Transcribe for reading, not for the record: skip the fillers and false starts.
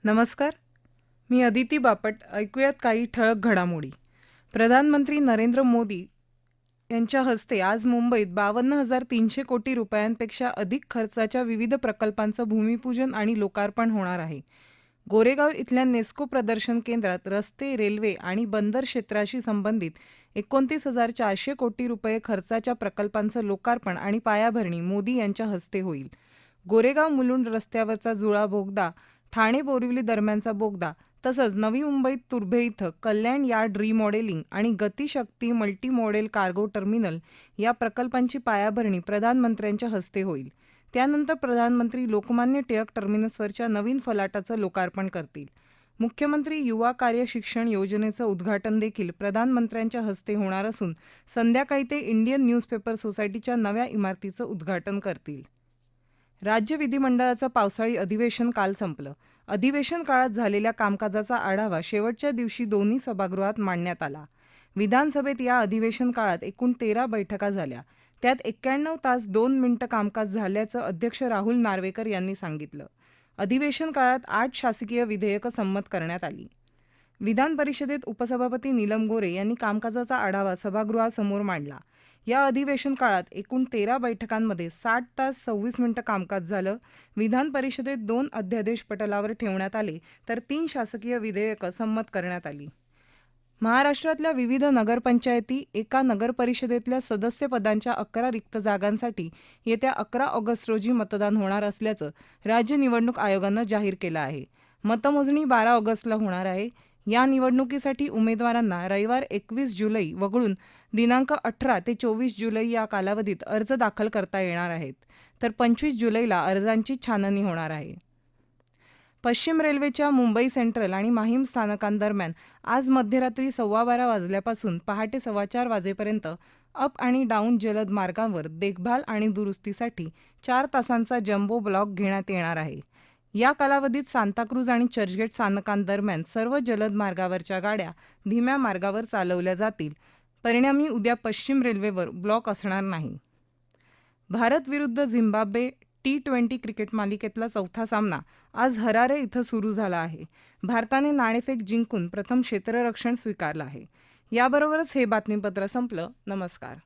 नमस्कार. मी अदिती बापट. ऐकूयात काही ठळक घडामोडी. प्रधानमंत्री नरेंद्र मोदी यांच्या हस्ते आज मुंबईत 52,300 कोटी रुपयांपेक्षा अधिक खर्चाच्या विविध प्रकल्पांचं भूमिपूजन आणि लोकार्पण होणार आहे. गोरेगाव इथल्या नेस्को प्रदर्शन केंद्रात रस्ते, रेल्वे आणि बंदर क्षेत्राशी संबंधित 29,400 कोटी रुपये खर्चाच्या प्रकल्पांचं लोकार्पण आणि पायाभरणी मोदी यांच्या हस्ते होईल. गोरेगाव मुलुंड रस्त्यावरचा जुळा बोगदा, ठाणे बोरिवली दरम्यानचा बोगदा तसंच नवी मुंबईत तुर्भे इथं कल्याण यार्ड रिमॉडेलिंग आणि गतिशक्ती मल्टी मॉडेल कार्गो टर्मिनल या प्रकल्पांची पायाभरणी प्रधानमंत्र्यांच्या हस्ते होईल. त्यानंतर प्रधानमंत्री लोकमान्य टिळक टर्मिनसवरच्या नवीन फलाटाचं लोकार्पण करतील. मुख्यमंत्री युवा कार्य शिक्षण योजनेचं उद्घाटन देखील प्रधानमंत्र्यांच्या हस्ते होणार असून संध्याकाळी ते इंडियन न्यूजपेपर सोसायटीच्या नव्या इमारतीचं उद्घाटन करतील. राज्य विधिमंडळाचं पावसाळी अधिवेशन काल संपलं. अधिवेशन काळात झालेल्या कामकाजाचा आढावा शेवटच्या दिवशी दोन्ही सभागृहात मांडण्यात आला. विधानसभेत या अधिवेशन काळात एकूण 13 बैठका झाल्या. त्यात 91 तास 2 मिनिटं कामकाज झाल्याचं अध्यक्ष राहुल नार्वेकर यांनी सांगितलं. अधिवेशन काळात 8 शासकीय विधेयकं संमत करण्यात आली. विधान परिषदेत उपसभापती नीलम गोऱ्हे यांनी कामकाजाचा आढावा सभागृहासमोर मांडला. या अधिवेशन काळात एकूण 13 बैठकांमध्ये 60 तास 26 मिनिटं कामकाज झालं. विधान परिषदेत 2 अध्यादेश पटलावर ठेवण्यात आले तर 3 शासकीय विधेयकं संमत करण्यात आली. महाराष्ट्रातल्या विविध नगरपंचायती, एका नगरपरिषदेतल्या सदस्यपदांच्या 11 रिक्त जागांसाठी येत्या 11 ऑगस्ट रोजी मतदान होणार असल्याचं राज्य निवडणूक आयोगानं जाहीर केलं आहे. मतमोजणी 12 ऑगस्टला होणार आहे. या निवडणुकीसाठी उमेदवारांना रविवार 21 जुलै वगळून दिनांक 18 ते 24 जुलै या कालावधीत अर्ज दाखल करता येणार आहेत, तर 25 जुलैला अर्जांची छाननी होणार आहे. पश्चिम रेल्वेच्या मुंबई सेंट्रल आणि माहीम स्थानकांदरम्यान आज मध्यरात्री 12:15 वाजल्यापासून पहाटे 4:15 वाजेपर्यंत अप आणि डाऊन जलद मार्गांवर देखभाल आणि दुरुस्तीसाठी 4 तासांचा जम्बो ब्लॉक घेण्यात येणार आहे. या कालावधीत सांताक्रूज आणि चर्चगेट स्थानकांदरम्यान सर्व जलद मार्गावरच्या गाड्या धीम्या मार्गावर चालवल्या जातील. परिणामी उद्या पश्चिम रेल्वेवर ब्लॉक असणार नाही. भारत विरुद्ध झिम्बाब्वे T20 क्रिकेट मालिकेतला चौथा सामना आज हरारे इथं सुरू झाला आहे. भारताने नाणेफेक जिंकून प्रथम क्षेत्ररक्षण स्वीकारलं आहे. याबरोबरच हे बातमीपत्र संपलं. नमस्कार.